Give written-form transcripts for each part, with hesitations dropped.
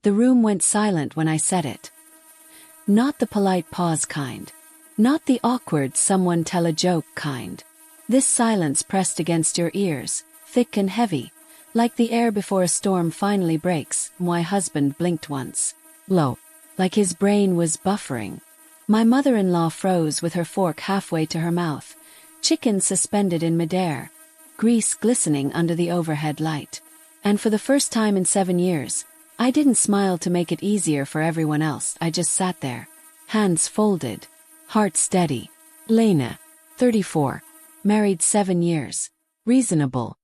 The room went silent when I said it. Not the polite pause kind. Not the awkward someone tell a joke kind. This silence pressed against your ears, thick and heavy, like the air before a storm finally breaks. My husband blinked once. Low. Like his brain was buffering. My mother-in-law froze with her fork halfway to her mouth, chicken suspended in midair, grease glistening under the overhead light. And for the first time in 7 years, I didn't smile to make it easier for everyone else. I just sat there, hands folded, heart steady. Lena, 34, married 7 years, reasonable,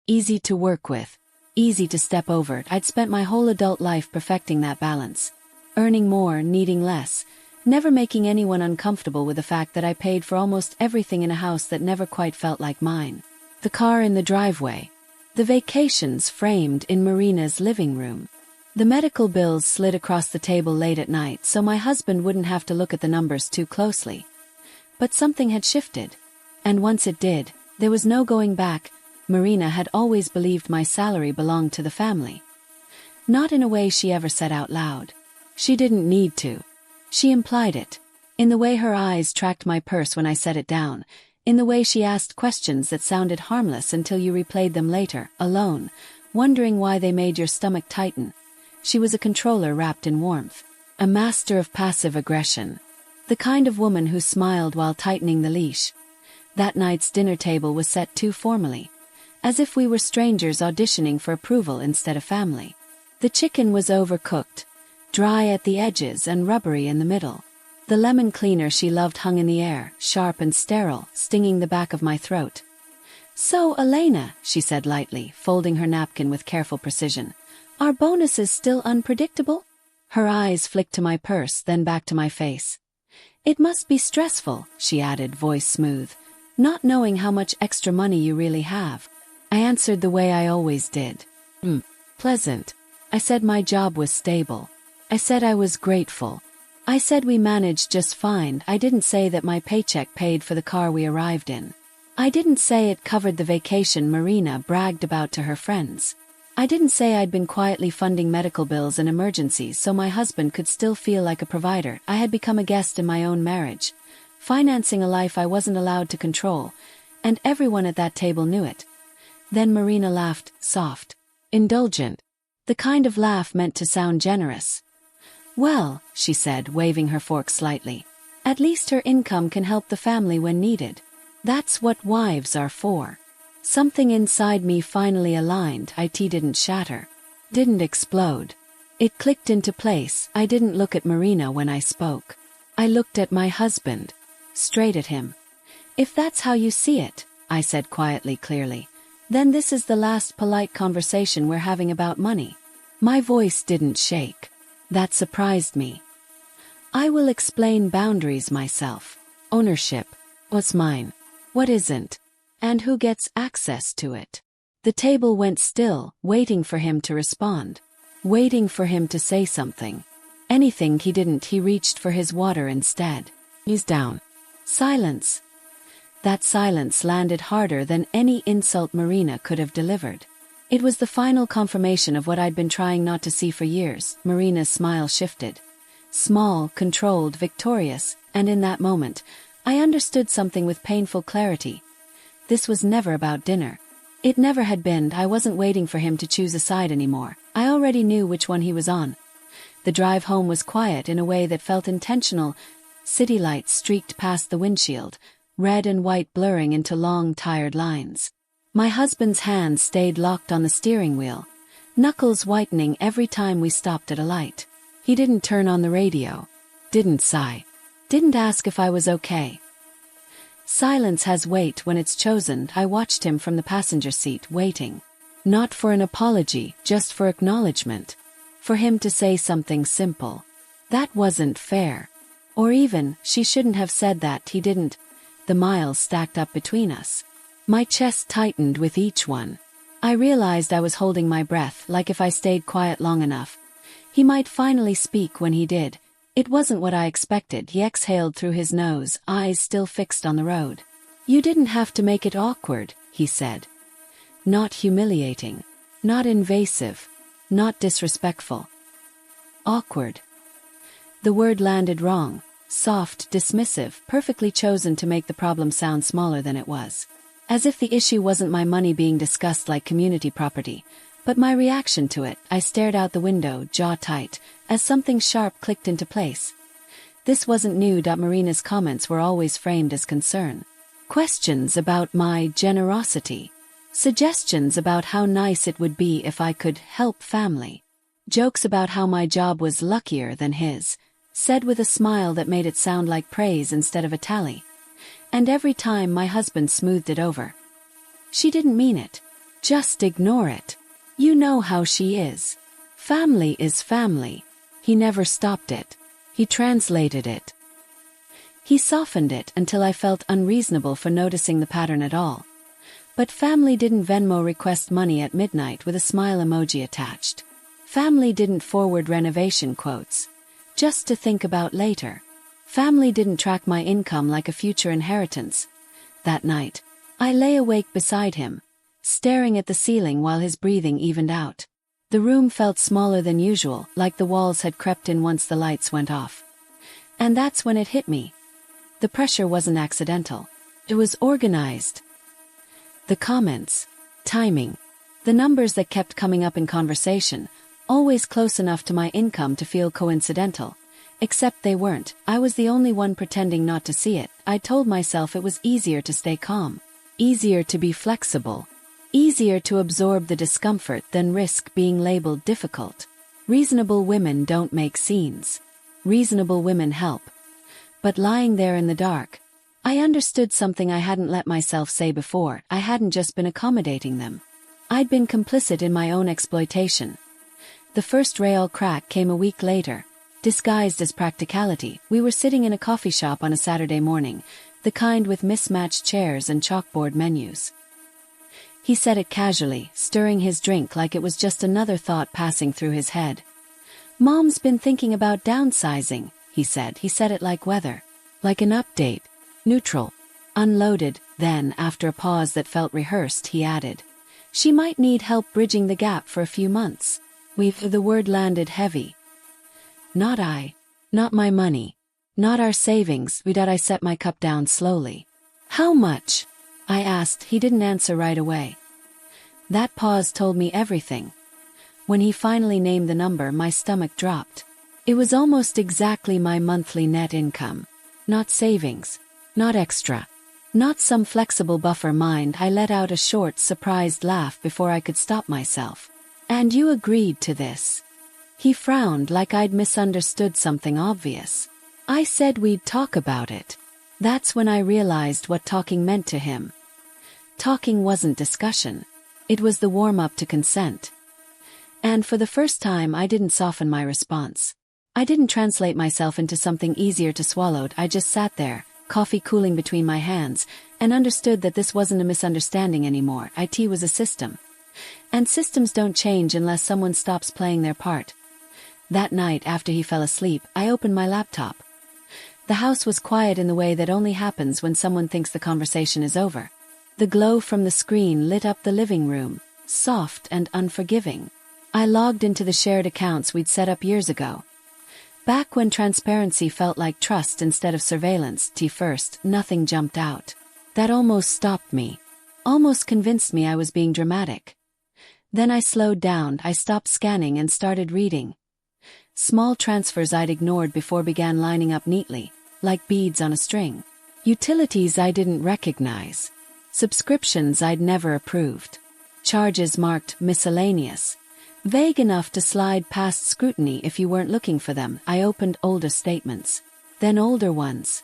easy to work with, easy to step over. I'd spent my whole adult life perfecting that balance, earning more, needing less, never making anyone uncomfortable with the fact that I paid for almost everything in a house that never quite felt like mine. The car in the driveway, the vacations framed in Marina's living room. The medical bills slid across the table late at night so my husband wouldn't have to look at the numbers too closely. But something had shifted. And once it did, there was no going back. Marina had always believed my salary belonged to the family. Not in a way she ever said out loud. She didn't need to. She implied it. In the way her eyes tracked my purse when I set it down. In the way she asked questions that sounded harmless until you replayed them later, alone, wondering why they made your stomach tighten. She was a controller wrapped in warmth. A master of passive aggression. The kind of woman who smiled while tightening the leash. That night's dinner table was set too formally, as if we were strangers auditioning for approval instead of family. The chicken was overcooked, dry at the edges and rubbery in the middle. The lemon cleaner she loved hung in the air, sharp and sterile, stinging the back of my throat. "So, Elena," she said lightly, folding her napkin with careful precision, "are bonuses still unpredictable?" Her eyes flicked to my purse, then back to my face. "It must be stressful," she added, voice smooth, "not knowing how much extra money you really have." I answered the way I always did. Pleasant. I said my job was stable. I said I was grateful. I said we managed just fine. I didn't say that my paycheck paid for the car we arrived in. I didn't say it covered the vacation Marina bragged about to her friends. I didn't say I'd been quietly funding medical bills and emergencies so my husband could still feel like a provider. I had become a guest in my own marriage, financing a life I wasn't allowed to control, and everyone at that table knew it. Then Marina laughed, soft, indulgent, the kind of laugh meant to sound generous. "Well," she said, waving her fork slightly, "at least her income can help the family when needed. That's what wives are for." Something inside me finally aligned. It didn't shatter, didn't explode. It clicked into place. I didn't look at Marina when I spoke. I looked at my husband, straight at him. "If that's how you see it," I said quietly, clearly, "then this is the last polite conversation we're having about money." My voice didn't shake. That surprised me. "I will explain boundaries myself. Ownership. What's mine? What isn't? And who gets access to it?" The table went still, waiting for him to respond. Waiting for him to say something. Anything he didn't. He reached for his water instead. "He's down." Silence. That silence landed harder than any insult Marina could have delivered. It was the final confirmation of what I'd been trying not to see for years. Marina's smile shifted. Small, controlled, victorious, and in that moment, I understood something with painful clarity. This was never about dinner. It never had been. I wasn't waiting for him to choose a side anymore. I already knew which one he was on. The drive home was quiet in a way that felt intentional. City lights streaked past the windshield, red and white blurring into long, tired lines. My husband's hand stayed locked on the steering wheel, knuckles whitening every time we stopped at a light. He didn't turn on the radio, didn't sigh, didn't ask if I was okay. Silence has weight when it's chosen. I watched him from the passenger seat, waiting. Not for an apology, just for acknowledgement. For him to say something simple. That wasn't fair. Or even, she shouldn't have said that. He didn't. The miles stacked up between us. My chest tightened with each one. I realized I was holding my breath, like if I stayed quiet long enough, he might finally speak. When he did, it wasn't what I expected. He exhaled through his nose, eyes still fixed on the road. "You didn't have to make it awkward," he said. Not humiliating. Not invasive. Not disrespectful. awkward. The word landed wrong, soft, dismissive, perfectly chosen to make the problem sound smaller than it was. As if the issue wasn't my money being discussed like community property, but my reaction to it. I stared out the window, jaw tight, as something sharp clicked into place. This wasn't new. Marina's comments were always framed as concern. Questions about my generosity. Suggestions about how nice it would be if I could help family. Jokes about how my job was luckier than his, said with a smile that made it sound like praise instead of a tally. And every time my husband smoothed it over. She didn't mean it. Just ignore it. You know how she is. Family is family. He never stopped it. He translated it. He softened it until I felt unreasonable for noticing the pattern at all. But family didn't Venmo request money at midnight with a smile emoji attached. Family didn't forward renovation quotes, just to think about later. Family didn't track my income like a future inheritance. That night, I lay awake beside him, staring at the ceiling while his breathing evened out. The room felt smaller than usual, like the walls had crept in once the lights went off. And that's when it hit me. The pressure wasn't accidental. It was organized. The comments, timing, the numbers that kept coming up in conversation, always close enough to my income to feel coincidental. Except they weren't. I was the only one pretending not to see it. I told myself it was easier to stay calm, easier to be flexible, easier to absorb the discomfort than risk being labeled difficult. Reasonable women don't make scenes. Reasonable women help. But lying there in the dark, I understood something I hadn't let myself say before. I hadn't just been accommodating them. I'd been complicit in my own exploitation. The first real crack came a week later, disguised as practicality. We were sitting in a coffee shop on a Saturday morning, the kind with mismatched chairs and chalkboard menus. He said it casually, stirring his drink like it was just another thought passing through his head. "Mom's been thinking about downsizing," he said. He said it like weather. Like an update. Neutral. Unloaded. Then, after a pause that felt rehearsed, he added, "She might need help bridging the gap for a few months." The word landed heavy. Not I. Not my money. Not our savings. I set my cup down slowly. "How much?" I asked. He didn't answer right away. That pause told me everything. When he finally named the number, my stomach dropped. It was almost exactly my monthly net income. Not savings. Not extra. Not some flexible buffer. I let out a short, surprised laugh before I could stop myself. "And you agreed to this?" He frowned like I'd misunderstood something obvious. I said we'd talk about it. That's when I realized what talking meant to him. Talking wasn't discussion. It was the warm-up to consent. And for the first time, I didn't soften my response. I didn't translate myself into something easier to swallow. I just sat there, coffee cooling between my hands, and understood that this wasn't a misunderstanding anymore. IT was a system. And systems don't change unless someone stops playing their part. That night, after he fell asleep, I opened my laptop. The house was quiet in the way that only happens when someone thinks the conversation is over. The glow from the screen lit up the living room, soft and unforgiving. I logged into the shared accounts we'd set up years ago. Back when transparency felt like trust instead of surveillance. First, nothing jumped out. That almost stopped me. Almost convinced me I was being dramatic. Then I slowed down. I stopped scanning and started reading. Small transfers I'd ignored before began lining up neatly, like beads on a string. Utilities I didn't recognize. Subscriptions I'd never approved. Charges marked miscellaneous. Vague enough to slide past scrutiny if you weren't looking for them. I opened older statements. Then older ones.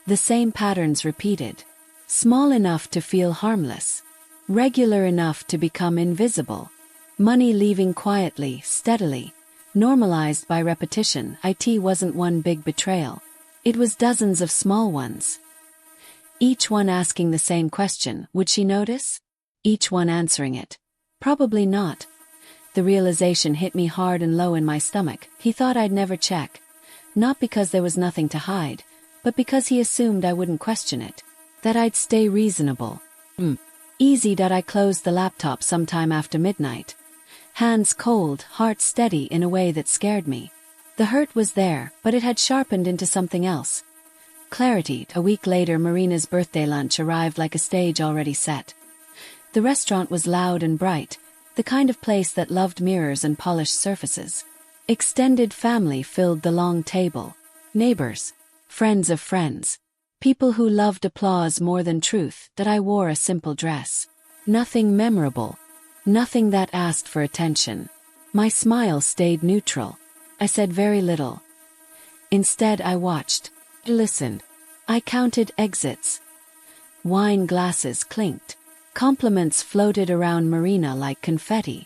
The same patterns repeated. Small enough to feel harmless. Regular enough to become invisible. Money leaving quietly, steadily. Normalized by repetition. IT wasn't one big betrayal. It was dozens of small ones. Each one asking the same question. Would she notice? Each one answering it. Probably not. The realization hit me hard and low in my stomach. He thought I'd never check. Not because there was nothing to hide, but because he assumed I wouldn't question it. That I'd stay reasonable. Easy. I closed the laptop sometime after midnight. Hands cold, heart steady in a way that scared me. The hurt was there, but it had sharpened into something else. Clarity. A week later, Marina's birthday lunch arrived like a stage already set. The restaurant was loud and bright, the kind of place that loved mirrors and polished surfaces. Extended family filled the long table. Neighbors, friends of friends, people who loved applause more than truth. That I wore a simple dress. Nothing memorable, nothing that asked for attention. My smile stayed neutral. I said very little. Instead, I watched, listened. I counted exits. Wine glasses clinked. Compliments floated around Marina like confetti.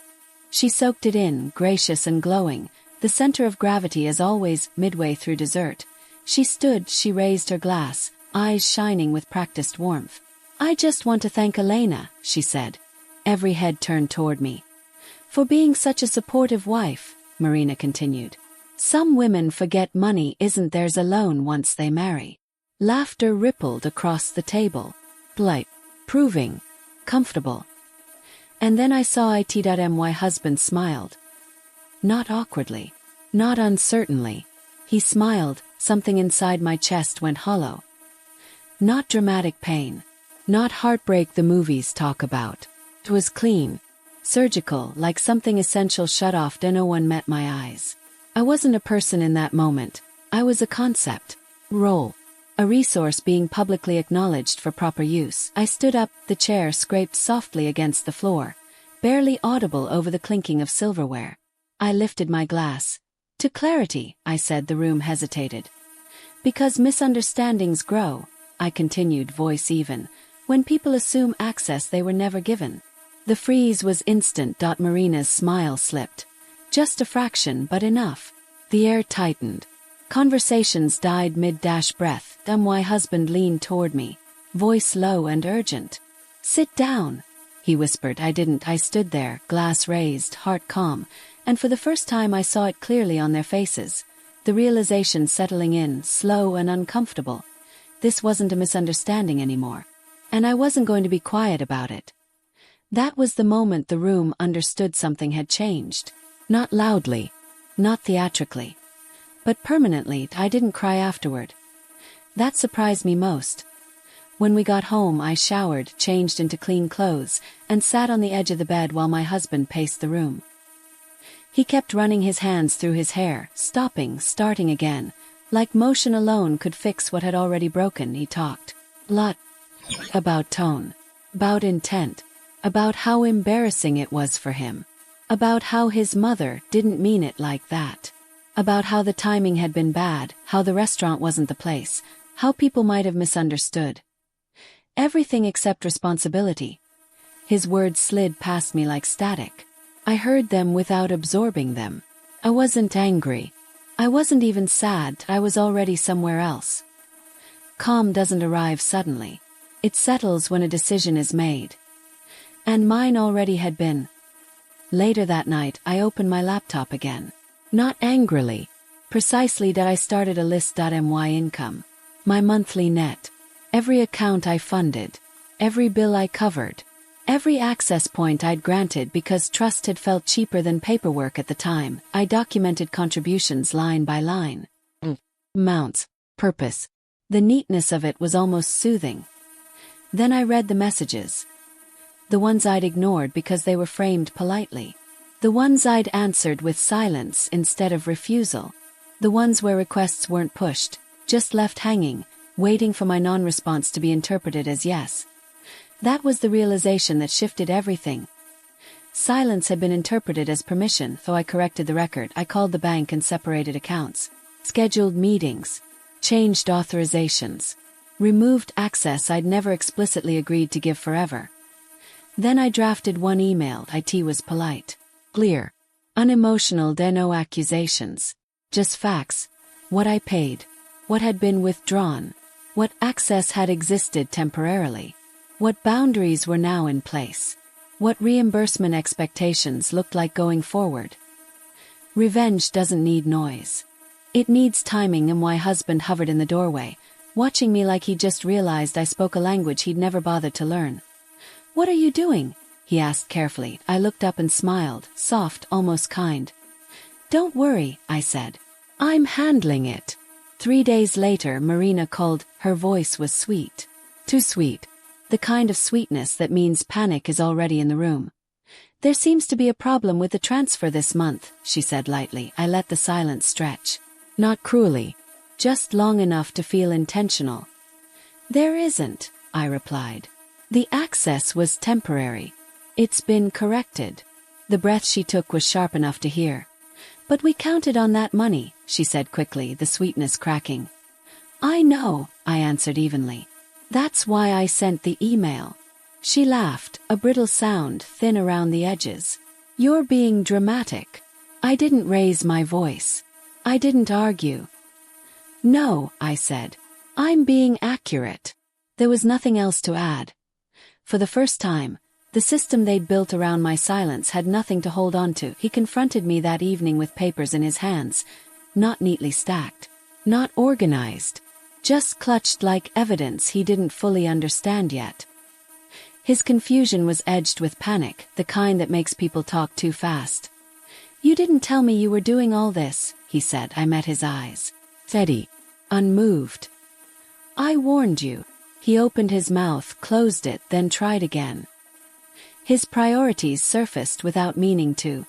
She soaked it in, gracious and glowing, the center of gravity as always. Midway through dessert, she stood, she raised her glass, eyes shining with practiced warmth. "I just want to thank Elena," she said. Every head turned toward me. "For being such a supportive wife," Marina continued. "Some women forget money isn't theirs alone once they marry." Laughter rippled across the table. Polite, proving, comfortable. And then I saw it.my husband smiled. Not awkwardly, not uncertainly. He smiled, something inside my chest went hollow. Not dramatic pain. Not heartbreak the movies talk about. It was clean, surgical, like something essential shut off. No one met my eyes. I wasn't a person in that moment. I was a concept. Role. A resource being publicly acknowledged for proper use. I stood up, the chair scraped softly against the floor, barely audible over the clinking of silverware. I lifted my glass. "To clarity," I said. The room hesitated. "Because misunderstandings grow," I continued, voice even, "when people assume access they were never given." The freeze was instant. Marina's smile slipped. Just a fraction, but enough. The air tightened. Conversations died mid-breath. My husband leaned toward me, voice low and urgent. "Sit down," he whispered. I didn't. I stood there, glass raised, heart calm, and for the first time I saw it clearly on their faces, the realization settling in, slow and uncomfortable. This wasn't a misunderstanding anymore. And I wasn't going to be quiet about it. That was the moment the room understood something had changed. Not loudly, not theatrically, but permanently. I didn't cry afterward. That surprised me most. When we got home, I showered, changed into clean clothes, and sat on the edge of the bed while my husband paced the room. He kept running his hands through his hair, stopping, starting again. Like motion alone could fix what had already broken. He talked a lot about tone, about intent, about how embarrassing it was for him, about how his mother didn't mean it like that, about how the timing had been bad, how the restaurant wasn't the place, how people might have misunderstood. Everything except responsibility. His words slid past me like static. I heard them without absorbing them. I wasn't angry. I wasn't even sad. I was already somewhere else. Calm doesn't arrive suddenly. It settles when a decision is made. And mine already had been. Later that night, I opened my laptop again. Not angrily. Precisely that I started a list.my income. My monthly net. Every account I funded. Every bill I covered. Every access point I'd granted because trust had felt cheaper than paperwork at the time. I documented contributions line by line. Amounts. Purpose. The neatness of it was almost soothing. Then I read the messages. The ones I'd ignored because they were framed politely. The ones I'd answered with silence instead of refusal. The ones where requests weren't pushed, just left hanging, waiting for my non-response to be interpreted as yes. That was the realization that shifted everything. Silence had been interpreted as permission, though I corrected the record. I called the bank and separated accounts. Scheduled meetings. Changed authorizations. Removed access I'd never explicitly agreed to give forever. Then I drafted one email. It was polite. Clear. Unemotional. No accusations. Just facts. What I paid. What had been withdrawn. What access had existed temporarily. What boundaries were now in place. What reimbursement expectations looked like going forward. Revenge doesn't need noise. It needs timing. And my husband hovered in the doorway, watching me like he just realized I spoke a language he'd never bothered to learn. "What are you doing?" he asked carefully. I looked up and smiled, soft, almost kind. Don't worry, I said. I'm handling it. 3 days later, Marina called. Her voice was sweet. Too sweet. The kind of sweetness that means panic is already in the room. There seems to be a problem with the transfer this month, she said lightly. I let the silence stretch. Not cruelly. Just long enough to feel intentional. There isn't, I replied. The access was temporary. It's been corrected. The breath she took was sharp enough to hear. But we counted on that money, she said quickly, the sweetness cracking. I know, I answered evenly. That's why I sent the email. She laughed, a brittle sound, thin around the edges. You're being dramatic. I didn't raise my voice. I didn't argue. No, I said. I'm being accurate. There was nothing else to add. For the first time, the system they'd built around my silence had nothing to hold on to. He confronted me that evening with papers in his hands, not neatly stacked, not organized, just clutched like evidence he didn't fully understand yet. His confusion was edged with panic, the kind that makes people talk too fast. You didn't tell me you were doing all this, he said. I met his eyes. Steady, unmoved. I warned you. He opened his mouth, closed it, then tried again. His priorities surfaced without meaning to.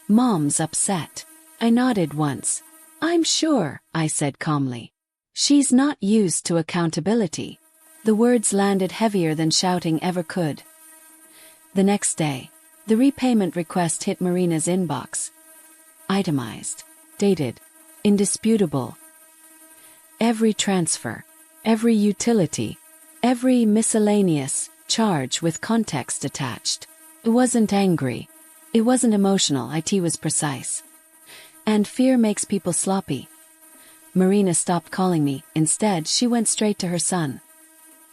Mom's upset. I nodded once. I'm sure, I said calmly. She's not used to accountability. The words landed heavier than shouting ever could. The next day, the repayment request hit Marina's inbox. Itemized. Dated. Indisputable. Every transfer. Every utility. Every miscellaneous charge with context attached. It wasn't angry. It wasn't emotional. It was precise. And fear makes people sloppy. Marina stopped calling me. Instead, she went straight to her son.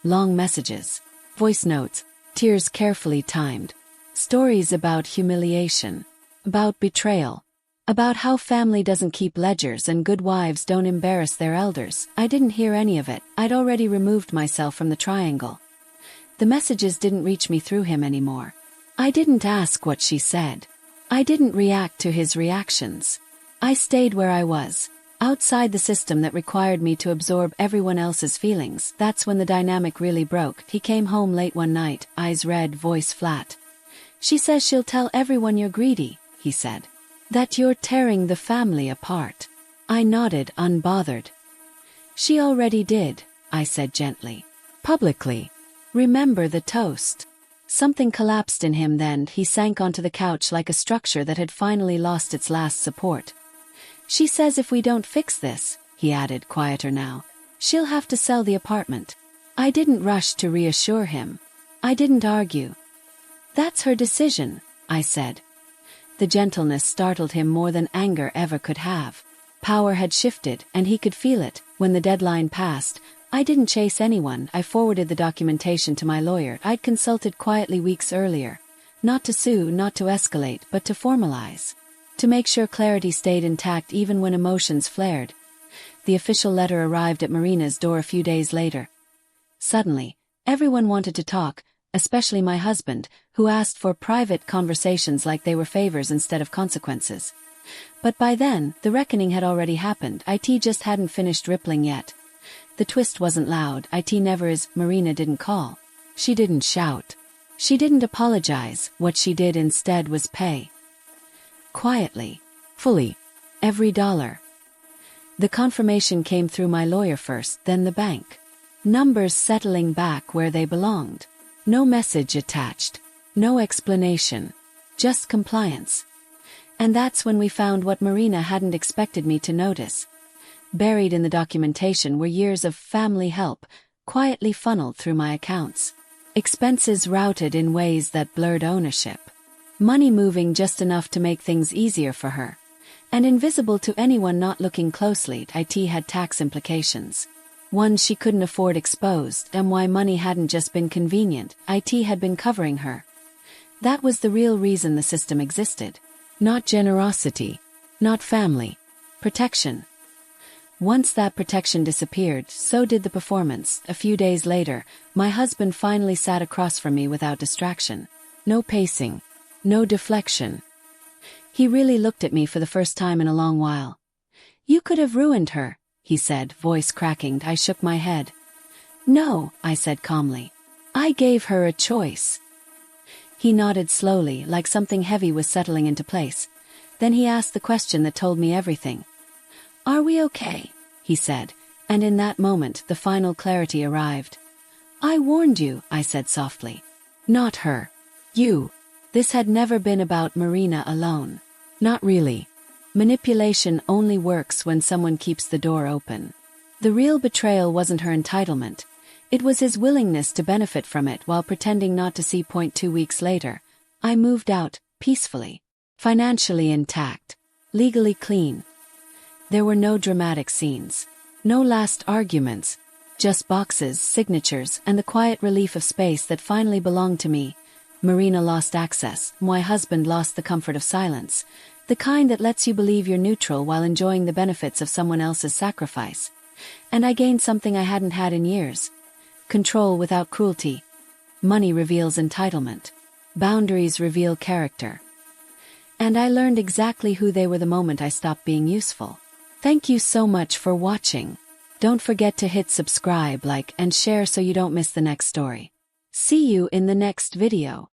Long messages. Voice notes. Tears carefully timed. Stories about humiliation. About betrayal. About how family doesn't keep ledgers and good wives don't embarrass their elders. I didn't hear any of it. I'd already removed myself from the triangle. The messages didn't reach me through him anymore. I didn't ask what she said. I didn't react to his reactions. I stayed where I was, outside the system that required me to absorb everyone else's feelings. That's when the dynamic really broke. He came home late one night, eyes red, voice flat. She says she'll tell everyone you're greedy, he said. That you're tearing the family apart. I nodded, unbothered. She already did, I said gently. Publicly. Remember the toast. Something collapsed in him then. He sank onto the couch like a structure that had finally lost its last support. She says if we don't fix this, he added, quieter now, she'll have to sell the apartment. I didn't rush to reassure him. I didn't argue. That's her decision, I said. The gentleness startled him more than anger ever could have. Power had shifted, and he could feel it. When the deadline passed, I didn't chase anyone. I forwarded the documentation to my lawyer I'd consulted quietly weeks earlier. Not to sue, not to escalate, but to formalize. To make sure clarity stayed intact even when emotions flared. The official letter arrived at Marina's door a few days later. Suddenly, everyone wanted to talk, especially my husband, who asked for private conversations like they were favors instead of consequences. But by then, the reckoning had already happened. It just hadn't finished rippling yet. The twist wasn't loud. It never is. Marina didn't call. She didn't shout. She didn't apologize. What she did instead was pay. Quietly. Fully. Every dollar. The confirmation came through my lawyer first, then the bank. Numbers settling back where they belonged. No message attached. No explanation. Just compliance. And that's when we found what Marina hadn't expected me to notice. Buried in the documentation were years of family help, quietly funneled through my accounts. Expenses routed in ways that blurred ownership. Money moving just enough to make things easier for her. And invisible to anyone not looking closely. It had tax implications. One she couldn't afford exposed, and why money hadn't just been convenient. It had been covering her. That was the real reason the system existed. Not generosity. Not family. Protection. Once that protection disappeared, so did the performance. A few days later, my husband finally sat across from me without distraction. No pacing. No deflection. He really looked at me for the first time in a long while. "You could have ruined her," he said, voice cracking. I shook my head. "No," I said calmly. "I gave her a choice." He nodded slowly, like something heavy was settling into place. Then he asked the question that told me everything. "Are we okay?" he said, and in that moment the final clarity arrived. "I warned you," I said softly. "Not her. You." This had never been about Marina alone. Not really. Manipulation only works when someone keeps the door open. The real betrayal wasn't her entitlement. It was his willingness to benefit from it while pretending not to see. 2 weeks later, I moved out, peacefully. Financially intact. Legally clean. There were no dramatic scenes. No last arguments. Just boxes, signatures, and the quiet relief of space that finally belonged to me. Marina lost access. My husband lost the comfort of silence. The kind that lets you believe you're neutral while enjoying the benefits of someone else's sacrifice. And I gained something I hadn't had in years. Control without cruelty. Money reveals entitlement. Boundaries reveal character. And I learned exactly who they were the moment I stopped being useful. Thank you so much for watching. Don't forget to hit subscribe, like, and share so you don't miss the next story. See you in the next video.